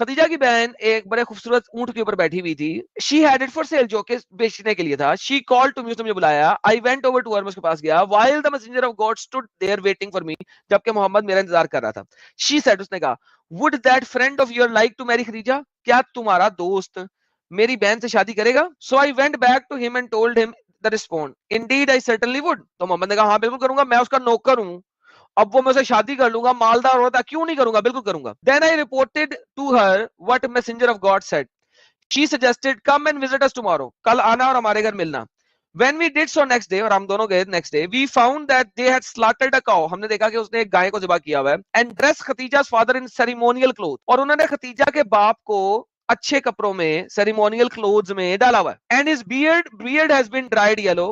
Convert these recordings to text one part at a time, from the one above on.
خدیجہ کی بہن ایک بڑے خوبصورت اونٹ کے اوپر بیٹھی ہوئی تھی. She had it for sale, جو کہ بیچنے کے لیے تھا. She called to me, اس نے مجھے بلایا. I went over to her, میں اس کے پاس گیا. While the messenger of God stood there waiting for me, جبکہ محمد میرا انتظار کر رہا تھا. She said, اس نے کہا, would that friend of yours like to marry Khadija? کیا تمہارا دوست میری بہن سے شادی کرے گا؟ So I went back to him and told him the response. Indeed, I certainly would. تو محمد نے کہا ہاں بالکل کروں گا, میں اس کا نوکر ہوں, اب وہ میں اسے شادی کر لوں گا, مالدار ہوتا, کیوں نہیں کروں گا, بالکل کروں گا. Then I reported to her what messenger of God said. She suggested, come and visit us tomorrow. کل آنا اور ہمارے گھر ملنا. When we did so next day, اور ہم دونوں گئے next day, we found that they had slaughtered a cow. ہم نے دیکھا کہ اس نے ایک گائے کو ذبح کیا ہوا ہے. And dressed Khadija's father in ceremonial clothes. اور انہوں نے خدیجہ کے باپ کو اچھے کپڑوں میں, ceremonial clothes میں ڈالا ہوا ہے. And his beard has been dried yellow.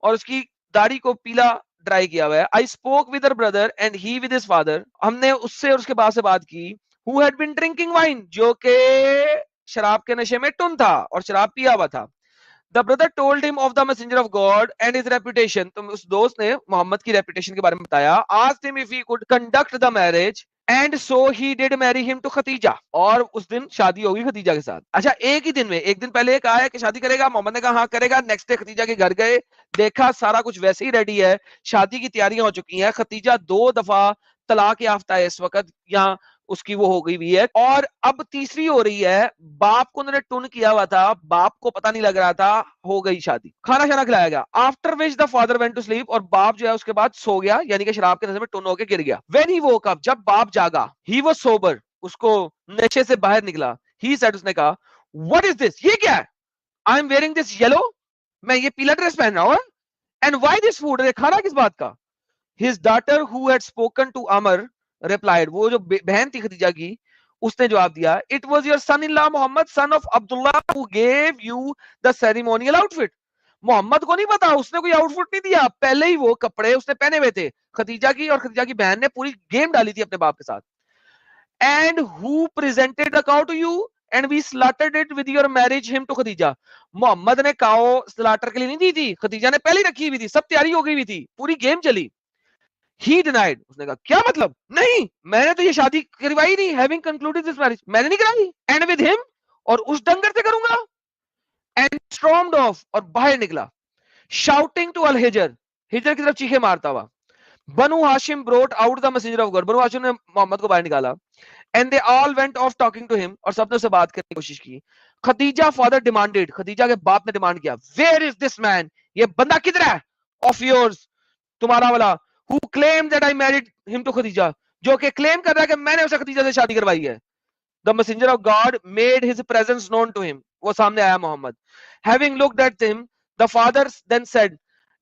اور اس کی داڑھی کو پیلا ڈرائی کیا ہوا ہے. I spoke with her brother and he with his father. ہم نے اس سے اور اس کے باپ سے بات کی. Who had been drinking wine, جو کہ شراب کے نشے میں ٹن تھا اور شراب پیا ہوا تھا. The brother told him of the messenger of God and his reputation. تو اس دوست نے محمد کی ریپوٹیشن کے بارے میں بتایا. Asked him if he could conduct the marriage. And so he did marry him to Khadija. اور اس دن شادی ہوگی خدیجہ کے ساتھ. اچھا, ایک ہی دن میں, ایک دن پہلے کہا ہے کہ شادی کرے گا, محمد نے کہا ہاں کرے گا. نیکسٹ ڈے خدیجہ کے گھر گئے, دیکھا سارا کچھ ویسے ہی ریڈی ہے, شادی کی تیاریاں ہو چکی ہیں. خدیجہ 2 دفعہ طلاق یافتہ ہے اس وقت, یہاں اس کی وہ ہو گئی ہوئی ہے, اور اب تیسری ہو رہی ہے. باپ کو انہوں نے ٹن کیا ہوا تھا, باپ کو پتہ نہیں لگ رہا تھا, ہو گئی شادی, کھانا شانا کھلایا گیا. After which the father went to sleep, اور باپ جو ہے اس کے بعد سو گیا, یعنی کہ شراب کے نشے میں ٹن ہو کے گر گیا. وین ہی ووک اپ, جب باپ جاگا, ہی واز سوبر, اس کو نشے سے باہر نکلا. ہی سیڈ, اس نے کہا, واٹ از دس, یہ کیا ہے؟ I am wearing this yellow, میں یہ پیلا ڈریس پہن رہا ہوں. اینڈ وائی دس فوڈ, کھانا کس بات کا؟ His daughter who had spoken to Amr replied, وہ جو بہن تھی خدیجہ کی, اس نے جواب دیا, it was your son-in-law Muhammad, son of Abdullah, who gave you the ceremonial outfit. محمد کو نہیں پتا, اس نے کوئی آؤٹ فٹ نہیں دیا, پہلے ہی وہ کپڑے اس نے پہنے ہوئے تھے خدیجہ کی, اور خدیجہ کی بہن نے پوری گیم ڈالی تھی اپنے باپ کے ساتھ. And who presented the cow to you, and we slaughtered it with your marriage him to Khadija. محمد نے کاؤ سلاٹر کے لیے نہیں دی تھی, خدیجہ نے پہلے رکھی ہوئی تھی, سب تیاری ہو گئی ہوئی تھی, پوری گیم چلی. He denied, اس نے کہا کیا مطلب, نہیں میں نے تو یہ شادی کروائی نہیں, having concluded this marriage, میں نے نہیں کرائی. And with him, اور اس ڈنگر سے کروں گا. And stormed off, اور باہر نکلا. Shouting to Al-Hijr, ہجر کی طرف چیخے مارتا ہوا. Banu Hashim brought out the messenger of God, بنو ہاشم نے محمد کو باہر نکالا. And they all went off talking to him, اور سب نے اسے بات کرنے کی کوشش کی. خدیجہ father demanded, خدیجہ کے باپ نے ڈیمانڈ کیا, where is this man, یہ بندہ کدھر ہے, of yours, تمہارا والا, who claimed that I married him to Khadija, جو کہ claim کر رہا ہے کہ میں نے اسے خدیجہ سے شادی کروائی ہے. The messenger of God made his presence known to him, وہ سامنے آیا محمد. Having looked at him, the father then said,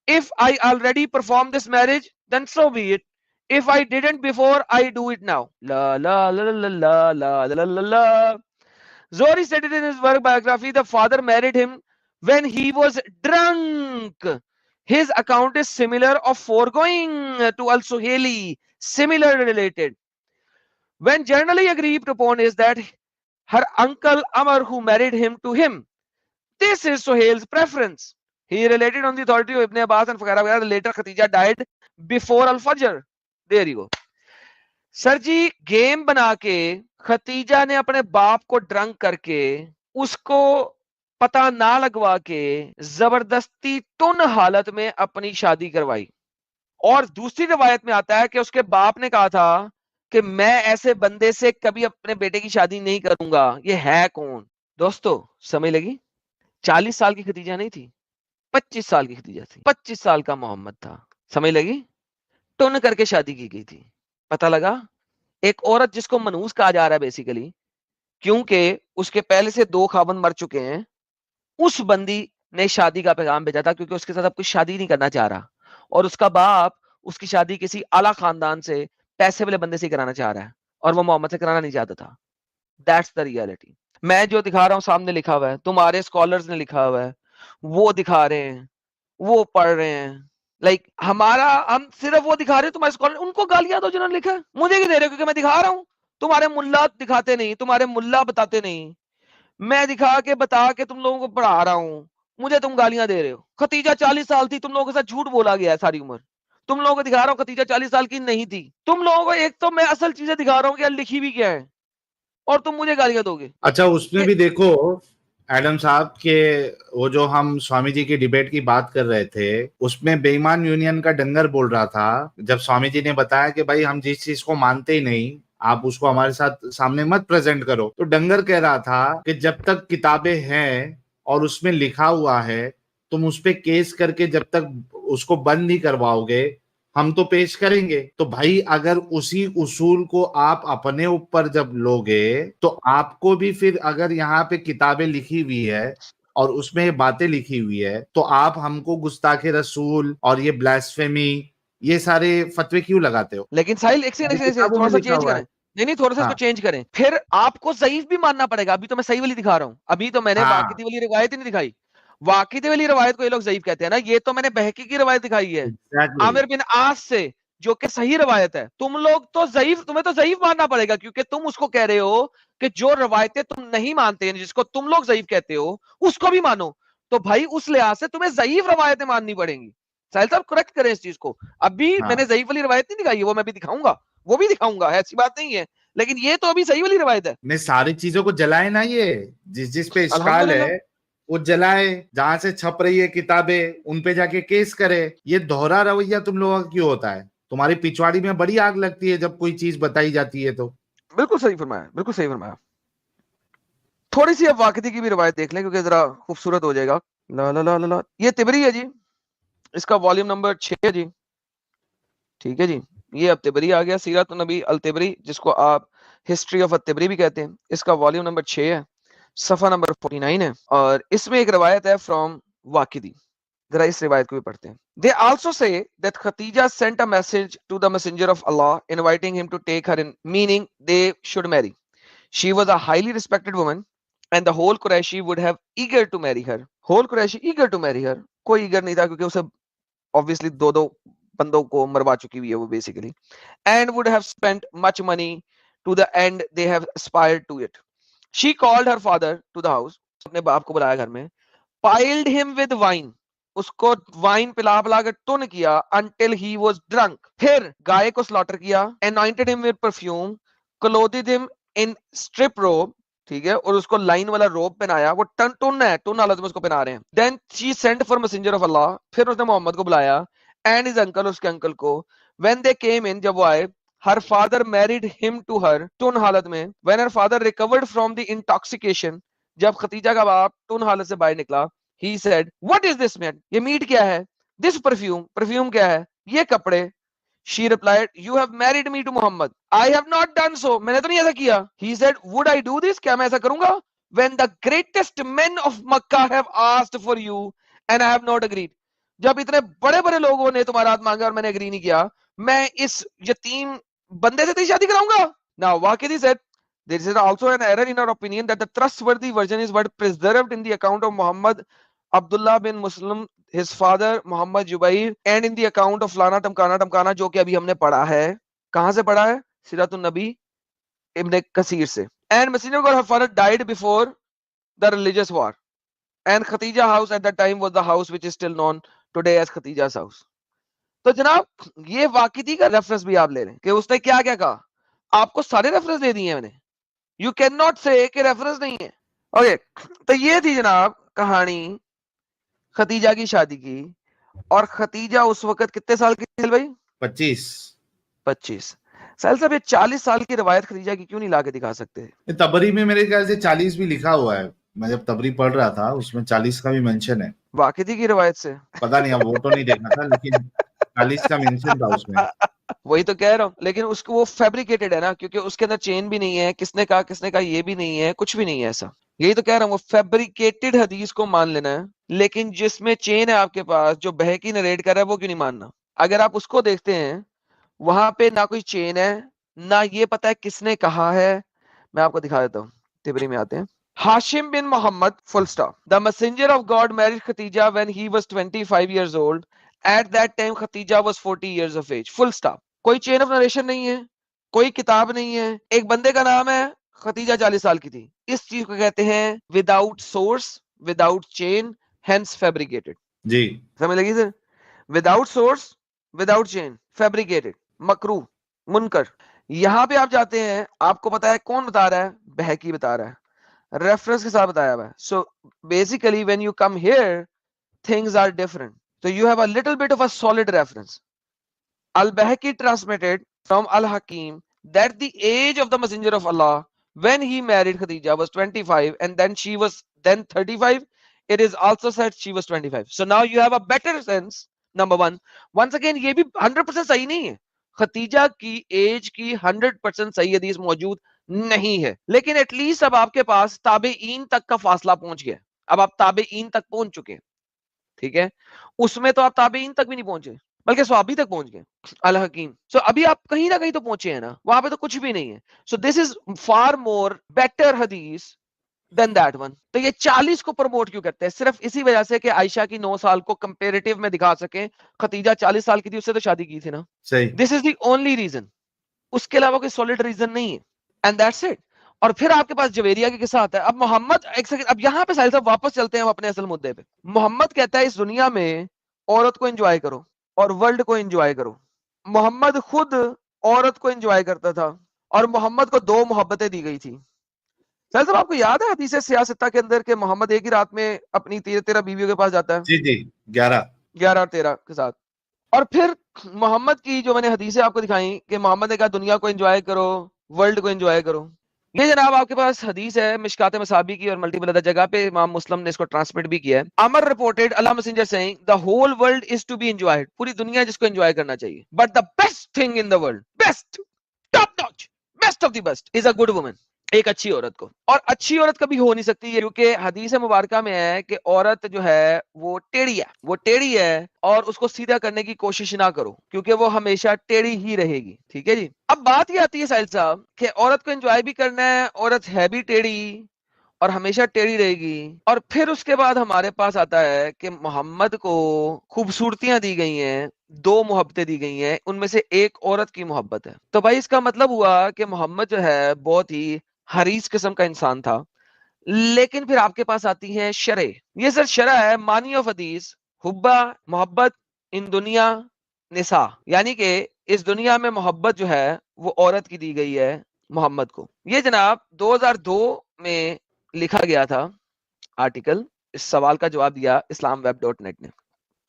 if I already performed this marriage, then so be it. If I didn't before, I do it now. La la la la la la la la la. Zohri said it in his work biography, the father married him when he was drunk. His account is similar of foregoing to Al-Suhaili, similar related. When generally agreed upon is that her uncle Amr who married him to him. This is Suhail's preference. He related on the authority of Ibn Abbas and Fakhara. Later Khadija died before Al-Fajr. There you go. Sir ji game بنا کے خدیجہ نے اپنے باپ کو drink کر کے اس کو پتہ نہ لگوا کے زبردستی ٹن حالت میں اپنی شادی کروائی. اور دوسری روایت میں آتا ہے کہ اس کے باپ نے کہا تھا کہ میں ایسے بندے سے کبھی اپنے بیٹے کی شادی نہیں کروں گا. یہ ہے کون دوستو, سمجھ لگی؟ 40 سال کی خدیجہ نہیں تھی, 25 سال کی خدیجہ تھی, 25 سال کا محمد تھا. سمجھ لگی؟ ٹن کر کے شادی کی گئی تھی. پتہ لگا ایک عورت جس کو منوس کہا جا رہا ہے بیسیکلی, کیونکہ اس کے پہلے سے 2 خاوند مر چکے ہیں, اس بندی نے شادی کا پیغام بھیجا تھا کیونکہ اس کے ساتھ اب کوئی شادی نہیں کرنا چاہ رہا, اور اس کا باپ اس کی شادی کسی اعلیٰ خاندان سے پیسے والے بندے سے کرانا چاہ رہا ہے, اور وہ محمد سے کرانا نہیں چاہتا تھا. That's the reality. میں جو دکھا رہا ہوں سامنے لکھا ہوا ہے, تمہارے اسکالرز نے لکھا ہوا ہے, وہ دکھا رہے ہیں, وہ پڑھ رہے ہیں. لائک ہمارا, ہم صرف وہ دکھا رہے ہیں, تمہارے اسکالر ان کو گالیاں دو جنہوں نے لکھا ہے, مجھے کیوں دے رہے ہو, کیونکہ میں دکھا رہا ہوں. تمہارے ملا دکھاتے نہیں, تمہارے ملا بتاتے نہیں, میں دکھا کے بتا کے تم لوگوں کو پڑھا رہا ہوں, مجھے تم گالیاں دے رہے ہو. خدیجہ 40 سال تھی, تم لوگوں کے ساتھ جھوٹ بولا گیا ہے ساری عمر. تم لوگوں کو دکھا رہا ہوں خدیجہ 40 سال کی نہیں تھی. تم لوگوں کو ایک تو میں اصل چیزیں دکھا رہا ہوں کہ لکھی بھی کیا ہے. اور تم مجھے گالیاں دو گے. اچھا اس میں بھی دیکھو ایڈم صاحب کے وہ جو ہم سوامی جی کی ڈیبیٹ کی بات کر رہے تھے اس میں بے ایمان یونین کا ڈنگر بول رہا تھا جب سوامی جی نے بتایا کہ بھائی ہم جس چیز کو مانتے ہی نہیں آپ اس کو ہمارے ساتھ سامنے مت پریزنٹ کرو, تو ڈنگر کہہ رہا تھا کہ جب تک کتابیں ہیں اور اس میں لکھا ہوا ہے تم اس پہ کیس کر کے جب تک اس کو بند نہیں کرواؤ گے ہم تو پیش کریں گے. تو بھائی اگر اسی اصول کو آپ اپنے اوپر جب لوگے تو آپ کو بھی پھر اگر یہاں پہ کتابیں لکھی ہوئی ہے اور اس میں یہ باتیں لکھی ہوئی ہے تو آپ ہم کو گستاخ رسول اور یہ بلاسفیمی یہ سارے فتوے کیوں لگاتے ہو؟ لیکن ساحل ایک سیکنڈ کتابوں تھوڑا میں سا لکھا چینج ہوا کریں. ہے. نہیں تھوڑا سا اس ہاں کو چینج کریں. پھر آپ کو ضعیف بھی ماننا پڑے گا. ابھی تو میں صحیح والی دکھا رہا ہوں. ابھی تو میں نے ہاں واقعی والی روایت ہی نہیں دکھائی. واقعی والی روایت کو یہ لوگ ضعیف کہتے ہیں نا. یہ تو میں نے بہقی کی روایت دکھائی ہے ایگزیکٹلی. عامر بن عاص سے جو کہ صحیح روایت ہے. تم لوگ تو ضعیف, تمہیں تو ضعیف ماننا پڑے گا کیونکہ تم اس کو کہہ رہے ہو کہ جو روایتیں تم نہیں مانتے جس کو تم لوگ ضعیف کہتے ہو اس کو بھی مانو. تو بھائی اس لحاظ سے تمہیں ضعیف روایتیں ماننی پڑیں گی. ساحل صاحب کریکٹ کریں اس چیز کو. ابھی ہاں میں نے ضعیف والی روایت نہیں دکھائی ہے, وہ میں بھی دکھاؤں گا, وہ بھی دکھاؤں گا, ایسی بات نہیں ہے. لیکن یہ تو ابھی صحیح والی روایت ہے. نے ساری چیزوں کو جلائے نا, یہ جس پہ اشکال الحمدللہ. ہے وہ جلائے, جہاں سے چھپ رہی ہے کتابیں ان پہ جا کے کیس کرے. یہ دوہرا رویہ تم لوگوں کا کیوں ہوتا ہے؟ تمہاری پچھواڑی میں بڑی آگ لگتی ہے جب کوئی چیز بتائی جاتی ہے تو. بالکل صحیح فرمایا, بالکل صحیح فرمایا. تھوڑی سی اب واقعی کی بھی روایت دیکھ لیں کیونکہ ذرا خوبصورت ہو جائے گا. لا لا لا لا, یہ تبری ہے جی, اس کا والیوم نمبر 6 ہے جی. ٹھیک ہے جی, یہ اب تبری آ گیا, سیرت النبی التبری جس کو آپ ہسٹری آف التبری بھی کہتے ہیں. اس کا والیوم نمبر 6 ہے, صفحہ نمبر 49 ہے, اور اس میں ایک روایت ہے فرام واقدی. ذرا اس روایت کو بھی پڑھتے ہیں. They also say that Khatija sent a message to the messenger of Allah inviting him to take her in, meaning they should marry. She was a highly respected woman and the whole Quraishi would have eager to marry her. Whole Quraishi eager to marry her. کوئی eager نہیں تھا کیونکہ اسے obviously دو بندوں کو مروا چکی ہوئی ہے وہ basically. And would have spent much money to the end they have aspired to it. She called her father to the house. اپنے باپ کو بلایا گھر میں. Piled him with wine. اس کو وائن پلا پلا کے ٹن کیا until he was drunk. پھر گائے کو سلاٹر کیا. Anointed him with perfume. Clothed him in strip robe. ٹھیک ہے, اور اس کو لائن والا روب پہنایا. وہ ٹن ہے, ٹن حالت میں اس کو پہنا رہے ہیں. Then she sent for messenger of Allah. پھر اس نے محمد کو بلایا and his uncle, اس کے انکل کو. When they came in, جب وہ آئے, her father married him to her. ٹن حالت میں. When her father recovered from the intoxication, جب ختیجہ کا باپ ٹن حالت سے باہر نکلا, he said, what is this man? یہ میٹ کیا ہے? This perfume, perfume کیا ہے? یہ کپڑے. She replied, you have married me to Muhammad. I have not done so. میں نے تو نہیں ایسا کیا. He said, would I do this? کیا میں ایسا کروں گا? When the greatest men of Makkah have asked for you and I have not agreed. جب اتنے بڑے بڑے لوگوں نے تمہارا ہاتھ مانگا اور میں نے اگری نہیں کیا, میں اس یتیم بندے سے تیری شادی کراؤں گا. Now Waqidi said, there is also an error in our opinion that the trustworthy version is what preserved in the account of Muhammad Abdullah bin Muslim, his father Muhammad Jubair, and in the account of Flana Tamkana جو کہ ابھی ہم نے پڑھا ہے. کہاں سے پڑھا ہے؟ سیرت النبی ابن کثیر سے. And messenger of God, her father died before the religious war. And Khatija house at that time was the house which is still known today as Khatija's house. تو جناب یہ واقعی کا ریفرنس بھی آپ لے لیں کہ اس نے کیا کیا کہا. آپ کو سارے ریفرنس دے دیے ہیں میں نے. یو کین ناٹ سے کہ ریفرنس نہیں ہے. اوکے, تو یہ تھی جناب کہانی ختیجہ کی شادی کی. اور ختیجہ اس وقت کتنے سال کی تھی بھائی؟ 25. سہیل صاحب یہ 40 سال کی روایت ختیجہ کی کیوں نہیں لا کے دکھا سکتے؟ تبری میں میرے خیال سے 40 بھی لکھا ہوا ہے. میں جب تبری پڑھ رہا تھا اس میں 40 کا بھی مینشن ہے. واقعی کی روایت سے پتا نہیں, اب وہ تو نہیں دیکھا تھا لیکن 40 کا مینشن تھا اس میں. وہی تو کہہ رہا ہوں, لیکن اس کو وہ فیبریکیٹڈ ہے نا, کیونکہ اس کے اندر چین بھی نہیں ہے, کس نے کہا یہ بھی نہیں ہے, کچھ بھی نہیں ہے ایسا. یہی تو کہہ رہا ہوں, وہ فیبریکیٹڈ حدیث کو مان لینا ہے, لیکن جس میں چین ہے آپ کے پاس جو بہقی نریٹ کر رہا ہے وہ کیوں نہیں ماننا؟ اگر آپ اس کو دیکھتے ہیں وہاں پہ نہ کوئی چین ہے, نہ یہ پتا ہے کس نے کہا ہے. میں آپ کو دکھا دیتا ہوں, تبری میں آتے ہیں. Hashim bin Muhammad, full stop. The messenger of God married Khatija when he was 25 years old. At that time Khatija was 40 years of age. Full stop. کوئی چین آف نریشن نہیں ہے, کوئی کتاب نہیں ہے. ایک بندے کا نام ہے, ختیجہ 40 سال کی تھی. اس چیز کو کہتے ہیں وداؤٹ سورس, وداؤٹ چین, ہینس فیبریکیٹڈ. جی سمجھ لگی سر؟ وداؤٹ سورس, وداؤٹ چین, فیبریکیٹڈ, مکروہ, منکر. یہاں پہ آپ جاتے ہیں, آپ کو پتا ہے کون بتا رہا ہے, بہقی بتا رہا ہے, ریفرنس کے ساتھ بتایا ہوا ہے. So basically when you come here things are different, so you have a little bit of a solid reference. Al-Bahaqi transmitted from Al-Hakim that the age of the Messenger of Allah when he married Khadija was 25 and then she was then 35. It is also said she was 25. So now you have a better sense. Number one, once again یہ بھی 100% صحیح نہیں ہے, ختیجہ کی age کی 100% صحیح حدیث موجود نہیں ہے, لیکن ایٹ لیسٹ اب آپ کے پاس تابعین تک کا فاصلہ پہنچ گیا, اب آپ تابعین تک پہنچ چکے ہیں, ٹھیک ہے. اس میں تو آپ تابعین تک بھی نہیں پہنچے بلکہ صحابی تک پہنچ گئے, الحکیم. سو ابھی آپ کہیں نہ کہیں تو پہنچے ہیں نا, وہاں پہ تو کچھ بھی نہیں ہے. سو دس از فار مور بیٹر حدیث دین دیٹ ون. تو یہ 40 کو پروموٹ کیوں کرتے ہیں؟ صرف اسی وجہ سے کہ عائشہ کی 9 سال کو کمپیریٹیو میں دکھا سکیں. ختیجہ 40 سال کی تھی, اس سے تو شادی کی تھی نا. صحیح. دس از دی اونلی ریزن, اس کے علاوہ کوئی سولڈ ریزن نہیں ہے. And that's it. اور پھر آپ کے پاس جویریہ کے قصہ آتا ہے. اب محمد ایک سیکنڈ, اب یہاں پہ ساحل صاحب واپس چلتے ہیں ہم اپنے اصل مدعے پہ. محمد کہتا ہے اس دنیا میں عورت کو انجوائے کرو اور ورلڈ کو انجوائے کرو. محمد خود عورت کو انجوائے کرتا تھا اور محمد کو 2 محبتیں دی گئی تھی. ساحل صاحب آپ کو یاد ہے حدیث سیاستہ کے اندر کہ محمد ایک ہی رات میں اپنی 13 بیویوں کے پاس جاتا ہے؟ جی جی 11 اور 13 کے ساتھ. اور پھر محمد کی جو میں نے حدیثیں آپ کو دکھائیں کہ محمد نے کہا دنیا کو انجوائے کرو, ورلڈ کو انجوائے کرو. یہ جناب آپ کے پاس حدیث ہے مشکات مصابی کی, اور ملٹیپل ادر جگہ پہ امام مسلم نے اس کو ٹرانسمٹ بھی کیا ہے. Umar reported Allah messenger seeing the whole world is to be enjoyed, پوری دنیا جس کو انجوائے کرنا چاہیے, but the best thing in the world, best, top notch, best of the best is a good woman, ایک اچھی عورت کو. اور اچھی عورت کبھی ہو نہیں سکتی ہے کیونکہ حدیث مبارکہ میں ہے کہ عورت جو ہے وہ ٹیڑھی ہے اور اس کو سیدھا کرنے کی کوشش نہ کرو کیونکہ وہ ہمیشہ ٹیڑھی ہی رہے گی, ٹھیک ہے جی. اب بات یہ آتی ہے ساحل صاحب کہ عورت کو انجوائے بھی کرنا ہے, عورت ہے بھی ٹیڑھی اور ہمیشہ ٹیڑھی رہے گی, اور پھر اس کے بعد ہمارے پاس آتا ہے کہ محمد کو خوبصورتیاں دی گئی ہیں, 2 محبتیں دی گئی ہیں, ان میں سے ایک عورت کی محبت ہے. تو بھائی اس کا مطلب ہوا کہ محمد جو ہے بہت ہی حریص قسم کا انسان تھا. لیکن پھر آپ کے پاس آتی ہے شرع. یہ سر شرع ہے معنی آف حدیث, حبہ محبت ان دنیا نساء, یعنی کہ اس دنیا میں محبت جو ہے وہ عورت کی دی گئی ہے محمد کو. یہ جناب 2002 میں لکھا گیا تھا آرٹیکل, اس سوال کا جواب دیا islamweb.net نے.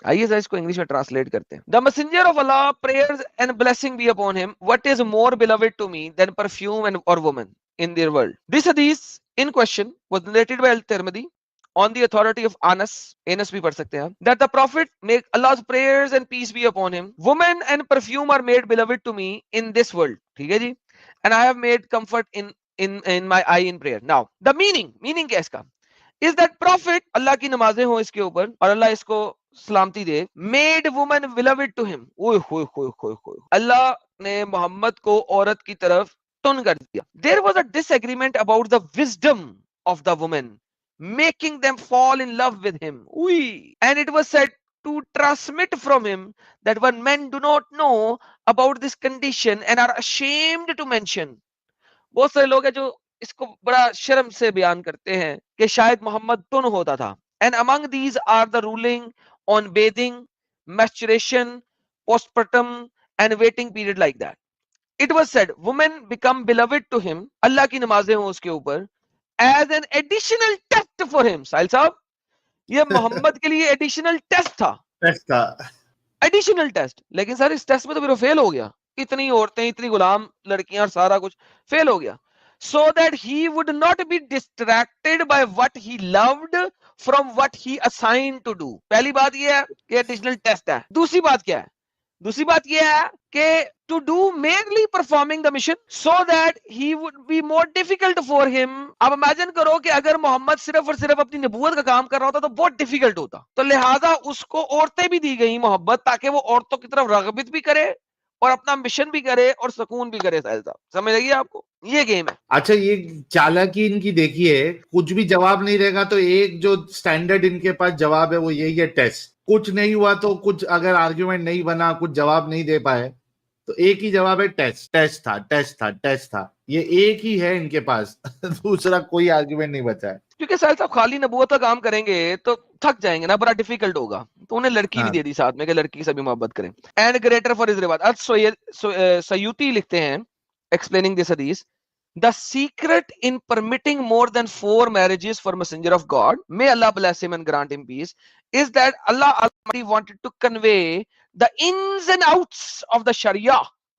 آئیے ذرا اس کو انگلش میں ٹرانسلیٹ کرتے ہیں. The messenger of Allah, prayers and blessing be upon him, what is more beloved to me than perfume and or woman in their world? This hadith in question was narrated by Al-Tirmidhi on the authority of Anas بھی پڑھ سکتے ہیں آپ, that the prophet make Allah's prayers and peace be upon him, women and perfume are made beloved to me in this world, ٹھیک ہے جی, and I have made comfort in my eye in prayer. Now the meaning کیا اس کا is that prophet, اللہ کی نمازیں ہوں اس کے اوپر اور اللہ اس کو سلامتی دے, made woman beloved to him. اللہ نے محمد کو عورت کی طرف ٹن کر دیا. There was a disagreement about the wisdom of the woman, making them fall in love with him. And it was said to transmit from him that when men do not know about this condition and are ashamed to mention. بہت سارے لوگ ہیں جو اس کو بڑا شرم سے بیان کرتے ہیں کہ شاید محمد ٹن ہوتا تھا. And among these are the ruling on bathing, masturbation, postpartum and waiting period like that. It was said women become beloved to him, اللہ کی نمازیں ہوں اس کے اوپر, as an additional test for him. ساحل صاحب یہ محمد کے لیے ایڈیشنل ٹیسٹ تھا, ایڈیشنل ٹیسٹ. لیکن سر اس ٹیسٹ میں تو پھر وہ فیل ہو گیا, اتنی عورتیں, اتنی غلام لڑکیاں اور سارا کچھ فیل ہو گیا. So that he would not be distracted by what he loved from what he assigned to do. پہلی بات یہ ہے کہ ایڈیشنل ٹیسٹ ہے. دوسری بات کیا ہے؟ دوسری بات یہ ہے کہ to do merely performing the mission so that he would be more difficult for him. اب امیجن کرو کہ اگر محمد صرف اور صرف اپنی نبوت کا کام کر رہا ہوتا تو بہت ڈیفیکلٹ ہوتا, تو لہٰذا اس کو عورتیں بھی دی گئی محبت تاکہ وہ عورتوں کی طرف رغبت بھی کرے اور اپنا مشن بھی کرے اور سکون بھی کرے. ساحل صاحب سمجھ لگی آپ کو, یہ گیم ہے. اچھا یہ چالاکی ان کی دیکھیے, کچھ بھی جواب نہیں رہے گا تو ایک جو سٹینڈرڈ ان کے پاس جواب ہے وہ یہی ہے ٹیسٹ. کچھ نہیں ہوا تو کچھ اگر آرگیومنٹ نہیں بنا, کچھ جواب نہیں دے پائے تو ایک ہی جواب ہے ٹیسٹ تھا. یہ ایک ہی ہے ان کے پاس, دوسرا کوئی آرگیومنٹ نہیں بچا ہے. کیونکہ ساحل صاحب خالی نبوت کا کام کریں گے تو تھک جائیں گے نا, بڑا ڈیفیکلٹ ہوگا, تو انہیں لڑکی بھی دے دی ساتھ میں کہ لڑکی سے بھی محبت کریں. And greater for his reward. Suyuti لکھتے ہیں explaining this hadith, the secret in permitting more than 4 marriages for Messenger of God, may Allah bless him and grant him peace, is that Allah Almighty wanted to convey the ins and outs of the Sharia.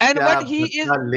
and what he is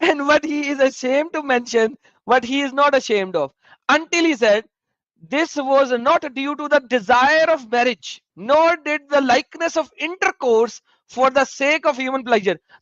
And what he is ashamed to mention, what he is not ashamed of, until he said, this was not due to the desire of marriage, nor did the likeness of intercourse for the sake of human pleasure.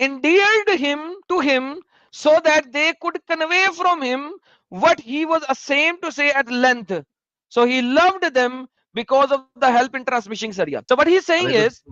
endeared him to him so that they could convey from him what he was ashamed to say at length. So he loved them because of the help in transmitting Sharia. So what he's saying is,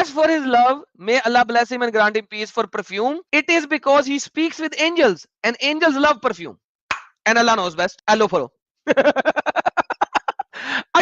As for his love, may Allah bless him and grant him peace, for perfume, it is because he speaks with angels and angels love perfume and Allah knows best. Hello follow.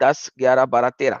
10, 11, 12, 13,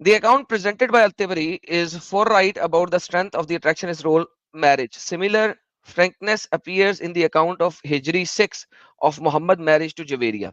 the account presented by Al-Tabari is forthright about the strength of the attractionist role marriage. Similar frankness appears in the account of Hijri 6 of Muhammad marriage to Javeria.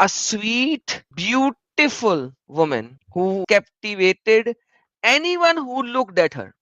A sweet, beautiful woman who captivated anyone who looked at her.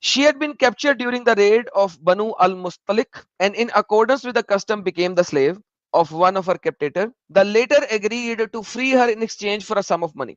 She had been captured during the raid of Banu al-Mustalik and in accordance with the custom became the slave of one of her captor. The latter agreed to free her in exchange for a sum of money.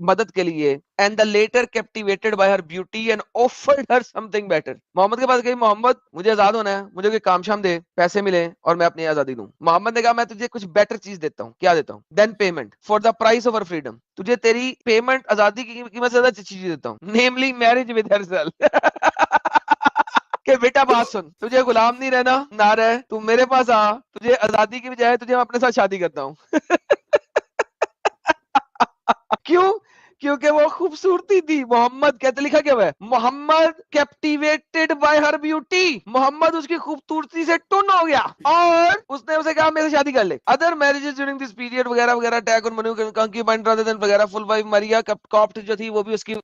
مدد کے لیے. And the later captivated by her beauty and offered her something better. محمد کے پاس گئی, محمد مجھے آزاد ہونا ہے, مجھے کوئی کام شام دے, پیسے ملے اور میں اپنی آزادی دوں. محمد نے کہا میں تجھے کچھ بیٹر چیز دیتا ہوں. کیا دیتا ہوں؟ Then payment for the price of her freedom. تجھے تیری پیمنٹ آزادی کی قیمت سے زیادہ اچھی چیز دیتا ہوں. Namely marriage with herself. کہ بیٹا بات سن, تجھے غلام نہیں رہنا, نہ رہ, تو میرے پاس آ, تجھے آزادی کی بجائے تجھے میں اپنے ساتھ شادی کرتا ہوں. کیوں؟ کیونکہ وہ خوبصورتی تھی. محمد کہتے لکھا کیا ہوا ہے, محمد کیپٹیویٹڈ بائی ہر بیوٹی. محمد اس کی خوبصورتی سے ٹن ہو گیا اور اس نے اسے کہا میرے سے شادی کر لے. Other marriages during this period وغیرہ وغیرہ, اٹیک آن منو کنکیبائن رادر دین وغیرہ, فل وائف ماریا کاپٹ جو تھی وہ بھی اس کی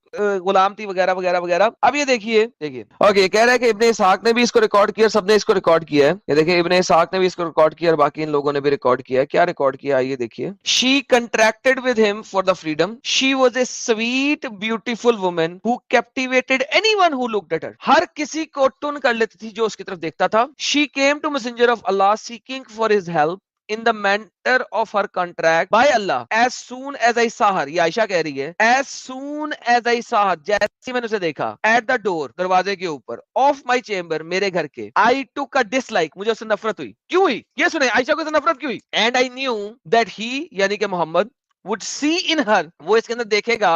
غلام تھی وغیرہ وغیرہ وغیرہ. اب یہ دیکھیے اوکے, کہہ رہا ہے کہ ابن اسحاق نے بھی اس کو ریکارڈ کیا, سب نے اس کو ریکارڈ کیا ہے. یہ دیکھیں ابن اسحاق نے بھی اس کو ریکارڈ کیا اور باقی ان لوگوں نے بھی ریکارڈ کیا ہے. کیا ریکارڈ کیا یہ دیکھیے. She contracted with him for the freedom. She was a sweet beautiful woman who captivated anyone who looked at her. ہر کسی کو ٹن کر لیتی تھی جو اس کی طرف دیکھتا تھا. She came to messenger of Allah seeking for his help in the matter of her contract by Allah as soon as I saw her. یہ عائشہ کہہ رہی ہے as soon as I saw her, جیسے میں نے اسے دیکھا at the door, دروازے کے اوپر, of my chamber, میرے گھر کے, I took a dislike, مجھے اس سے نفرت ہوئی. کیوں ہوئی یہ سنیں, عائشہ کو اس سے نفرت کیوں ہوئی. And I knew that he, یعنی کہ محمد, would see in her, وہ اس کے اندر دیکھے گا,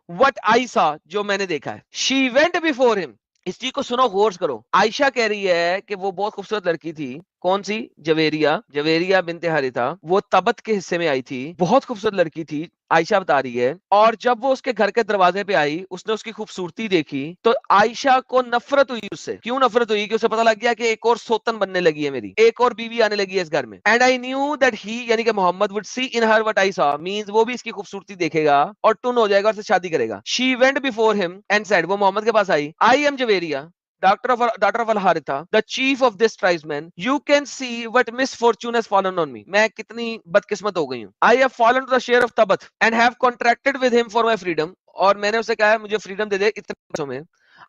what I saw, جو میں نے دیکھا ہے. She went before him. اس چیز کو سنو, غور کرو. عائشہ کہہ رہی ہے کہ وہ بہت خوبصورت لڑکی تھی. کون سی؟ جویریہ بنت حارثہ. وہ تبت کے حصے میں آئی تھی, بہت خوبصورت لڑکی تھی. عائشہ بتا رہی ہے, اور جب وہ اس کے گھر کے دروازے پہ آئی, اس نے اس کی خوبصورتی دیکھی تو عائشہ کو نفرت ہوئی اس سے. کیوں نفرت ہوئی؟ کہ اسے پتہ لگ گیا کہ ایک اور سوتن بننے لگی ہے میری, ایک اور بیوی آنے لگی ہے اس گھر میں. And I knew that he, یعنی کہ محمد, would see in her what I saw, means وہ بھی اس کی خوبصورتی دیکھے گا اور ٹن ہو جائے گا اور اس سے شادی کرے گا. She went before him and said, وہ محمد کے پاس آئی, I am Javeria, daughter of Al-Haritha, the chief of this tribesman. You can see what misfortune has fallen on me. میں کتنی بدقسمت ہو گئی ہوں. I have fallen to the share of Tabat and have contracted with him for my freedom. اور میں نے اسے کہا مجھے فریڈم دے دے اتنے پیسوں میں.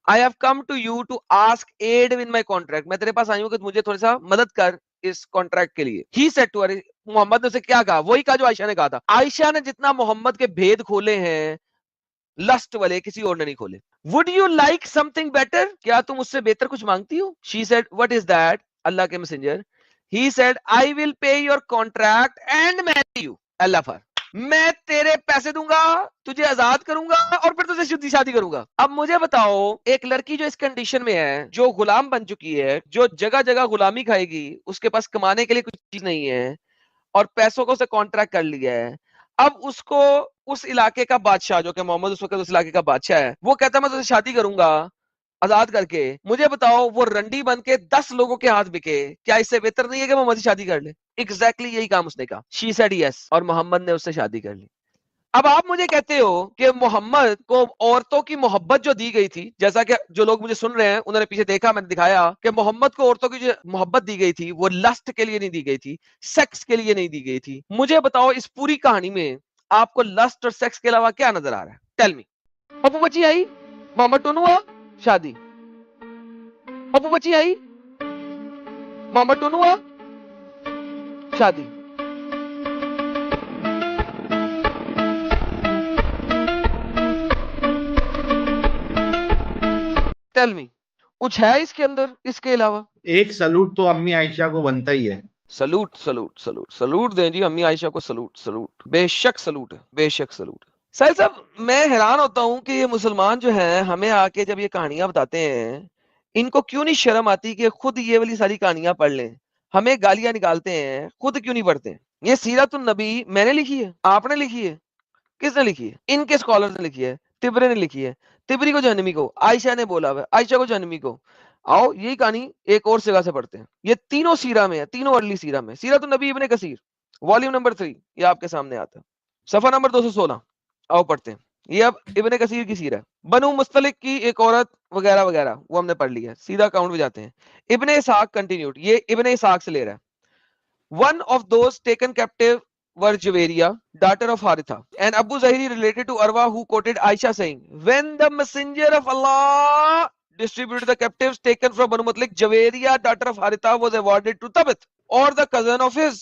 I have come to you to ask aid in my contract. میں تیرے پاس آئی ہوں کہ مجھے تھوڑا سا مدد کر اس کانٹریکٹ کے لیے. He said to her, محمد نے اسے کیا کہا؟ وہی کہا جو عائشہ نے کہا تھا. عائشہ نے جتنا محمد کے بھید کھولے ہیں لسٹ والے, کسی اور نے نہیں کھولے. Would you like something better? کیا تم اس سے بہتر کچھ مانگتی ہو؟ She said, what is that? اللہ کے messenger. He said, I will pay your contract and marry you. اللہ پر, میں تیرے پیسے دوں گا, تجھے آزاد کروں گا اور پھر تجھے شادی کروں گا. اب مجھے بتاؤ, ایک لڑکی جو اس کنڈیشن میں ہے, جو غلام بن چکی ہے, جو جگہ جگہ غلامی کھائے گی, اس کے پاس کمانے کے لیے کچھ چیز نہیں ہے اور پیسوں کو اسے کانٹریکٹ کر لیا ہے. اب اس کو اس علاقے کا بادشاہ, جو کہ محمد اس وقت اس علاقے کا بادشاہ ہے, وہ کہتا ہے میں تجھے شادی کروں گا آزاد کر کے. مجھے بتاؤ, وہ رنڈی بن کے 10 لوگوں کے ہاتھ بکے, کیا اس سے بہتر نہیں ہے کہ محمد سے شادی کر لے؟ ایگزیکٹلی یہی کام اس نے کہا. She said yes, اور محمد نے اس سے شادی کر لی. اب آپ مجھے کہتے ہو کہ محمد کو عورتوں کی محبت جو دی گئی تھی, جیسا کہ جو لوگ مجھے سن رہے ہیں انہوں نے پیچھے دیکھا, میں نے دکھایا کہ محمد کو عورتوں کی جو محبت دی گئی تھی وہ لسٹ کے لیے نہیں دی گئی تھی, سیکس کے لیے نہیں دی گئی تھی. مجھے بتاؤ اس پوری کہانی میں آپ کو لسٹ اور سیکس کے علاوہ کیا نظر آ رہا ہے؟ Tell me. ابو بچی آئی, محمد ٹون ہوا, شادی. ابو بچی آئی, محمد ٹون ہوا, شادی. ٹیل می, کچھ ہے اس کے اندر اس کے علاوہ؟ ایک سلوٹ تو امی عائشہ کو بنتا ہی ہے. سلوٹ سلوٹ سلوٹ سلوٹ دیں جی امی عائشہ کو, سلوٹ سلوٹ, بے شک سلوٹ ہے, بے شک سلوٹ ہے. ساحل صاحب, میں حیران ہوتا ہوں کہ یہ مسلمان جو ہیں ہمیں آ کے جب یہ کہانیاں بتاتے ہیں, ان کو کیوں نہیں شرم آتی کہ خود یہ والی ساری کہانیاں پڑھ لیں؟ ہمیں گالیاں نکالتے ہیں, خود کیوں نہیں پڑھتے ہیں؟ یہ سیرت النبی میں نے لکھی ہے, آپ نے لکھی ہے, کس نے لکھی ہے؟ ان کے اسکالرز نے لکھی ہے, تبری نے لکھی ہے. تبری کو جہنمی کو, عائشہ نے بولا ہے, عائشہ کو جہنمی کو. آؤ یہی کہانی ایک اور جگہ سے پڑھتے ہیں. یہ تینوں سیرہ میں ہے, تینوں ارلی سیرہ میں. سیرت النبی ابن کثیر والیوم نمبر 3, یہ آپ کے سامنے آتا ہے, صفحہ نمبر 216. آؤ پڑھتے ہیں. یہ اب ابن کثیر کی سیرہ ہے. بنو مستلق کی ایک عورت وغیرہ وغیرہ وہ ہم نے پڑھ لی ہے, سیدھا اکاؤنٹ میں جاتے ہیں. ابن اسحاق کنٹینیوڈ, یہ ابن اسحاق سے لے رہا ہے. One of those taken captive were Javeria, daughter of Haritha. And Abu Zahiri related to Arwa, who quoted Aisha saying, when the messenger of Allah distributed the captives taken from Banu Mutlik, Javeria, daughter of Haritha, was awarded to Tabat, or the cousin of his.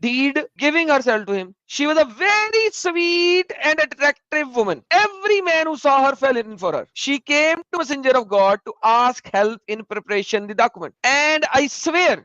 deed giving herself to him. She was a very sweet and attractive woman. Every man who saw her fell in for her. She came to messenger of God to ask help in preparation the document. And I swear,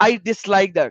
I disliked her.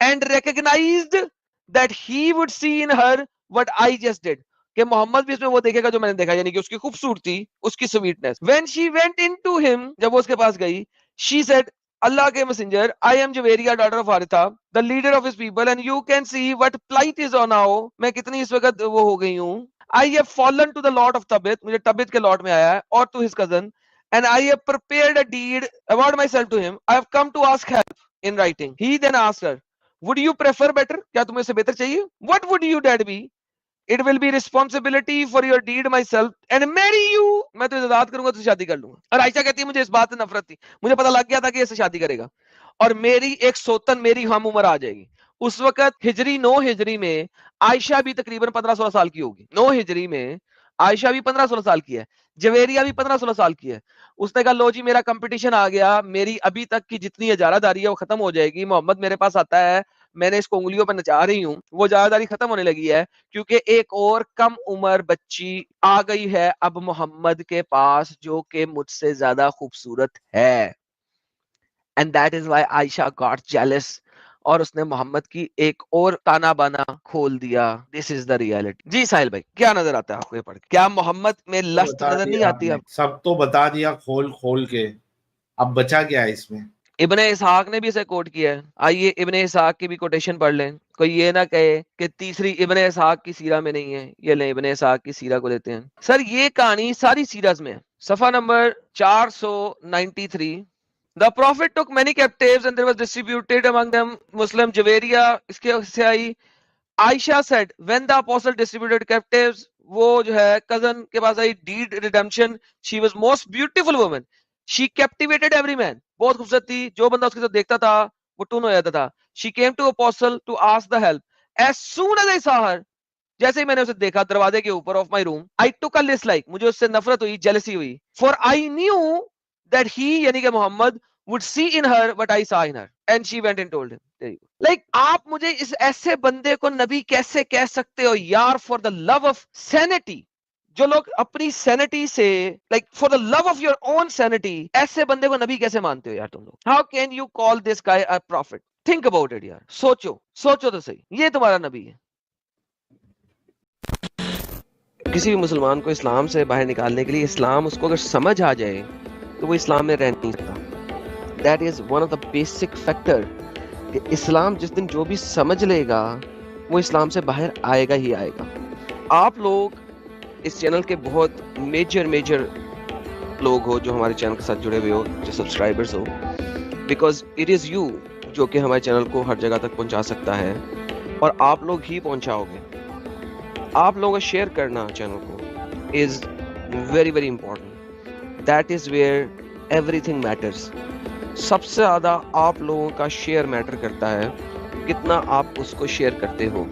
And recognized that he would see in her what I just did. کہ محمد بھی اس میں وہ دیکھے گا جو میں نے دیکھا, یعنی کہ اس کی خوبصورتی, اس کی sweetness. when she went into him, جب وہ اس کے پاس گئی, she said, اللہ کے messenger, I am Juwairiya, daughter of Haritha, the leader of his people, and you can see what plight is on now. میں کتنی اس وقت وہ ہو گئی ہوں. I have fallen to the lot of Tabit, مجھے Tabit کے lot میں آیا ہے, اور to his cousin, and I have prepared a deed about myself to him. I have come to ask help in writing. He then asked her, would you prefer better? کیا تمہیں اسے بہتر چاہیے? What would you dad be? It will be responsibility for your deed myself and marry you. میں تو آزاد کروں گا تو شادی کر لوں گا. اور عائشہ کہتی ہے مجھے اس بات سے نفرت تھی, مجھے پتا لگ گیا تھا کہ اسے شادی کرے گا اور میری ایک سوتن میری ہم عمر آ جائے گی. اس وقت ہجری 9 ہجری میں عائشہ بھی تقریباً 15-16 سال کی ہوگی. 9 ہجری میں عائشہ بھی 15-16 سال کی ہے, جویریہ بھی 15-16 سال کی ہے. اس نے کہا لو جی میرا کمپٹیشن آ گیا, میری ابھی تک کی جتنی اجارہ داری ہے وہ ختم ہو جائے گی. محمد میرے پاس آتا ہے, میں نے اس کو انگلیوں پہ نچا رہی ہوں, وہ اجارہ داری ختم ہونے لگی ہے کیونکہ ایک اور کم عمر بچی آ گئی ہے اب محمد کے پاس جو کہ مجھ سے زیادہ خوبصورت ہے. And that is why Aisha got jealous. اور اس نے محمد کی ایک اور تانا بانا کھول دیا. This is the reality. جی ساحل بھائی, کیا نظر آتا ہے آپ کو یہ پڑھ کے؟ کیا محمد میں لست نظر نہیں آتی؟ اب سب تو بتا دیا کھول کھول کے, اب بچا کیا ہے اس میں؟ ابن اسحاق نے بھی اسے کوٹ کیا ہے. آئیے ابن اسحاق کی بھی کوٹیشن پڑھ لیں, کوئی یہ نہ کہے کہ تیسری ابن اسحاق کی سیرہ میں نہیں ہے. یہ لیں ابن اسحاق کی سیرہ کو لیتے ہیں. سر یہ کہانی ساری سیرز میں ہے. صفحہ number 493. The prophet took many captives and there was distributed among them Muslim Juwairiya. اس کے سے آئی Aisha said when the apostle distributed captives, وہ جو ہے cousin کے پاس آئی, deed redemption, she was most beautiful woman. She captivated every man. بہت خوبصورت تھی, جو بندہ اس کے ساتھ دیکھتا تھا وہ ٹون ہو جاتا تھا. She came to apostle to ask the help. As soon as I saw her, جیسے ہی میں نے اسے دیکھا دروازے کے اوپر of my room, I took a dislike. مجھے اس سے نفرت ہوئی, jealousy ہوئی. For I knew that he, یعنی کہ محمد, would see in her what I saw in her. And she went and told him. Like, آپ مجھے اس ایسے بندے کو نبی کیسے کہہ سکتے ہو یار, for the love of sanity. جو لوگ اپنی سینٹی سے, like for the love of your own sanity, ایسے بندے کو نبی کیسے مانتے ہو یار تم لوگ؟ How can you call this guy a prophet? Think about it یار, سوچو تو صحیح, یہ تمہارا نبی ہے. کسی بھی مسلمان کو اسلام سے باہر نکالنے کے لیے, اسلام اس کو اگر سمجھ آ جائے تو وہ اسلام میں رہ نہیں سکتا. That is one of the basic factor کہ اسلام جس دن جو بھی سمجھ لے گا وہ اسلام سے باہر آئے گا ہی آئے گا. آپ لوگ اس چینل کے بہت میجر لوگ ہو جو ہمارے چینل کے ساتھ جڑے ہوئے ہو, جو subscribers who, because it is you جو کہ ہمارے چینل کو ہر جگہ تک پہنچا سکتا ہے, اور آپ لوگ ہی پہنچاؤ گے. آپ لوگوں کا شیئر کرنا چینل کو is very important. That is where everything matters. سب سے زیادہ آپ لوگوں کا شیئر میٹر کرتا ہے, کتنا آپ اس کو شیئر کرتے ہو.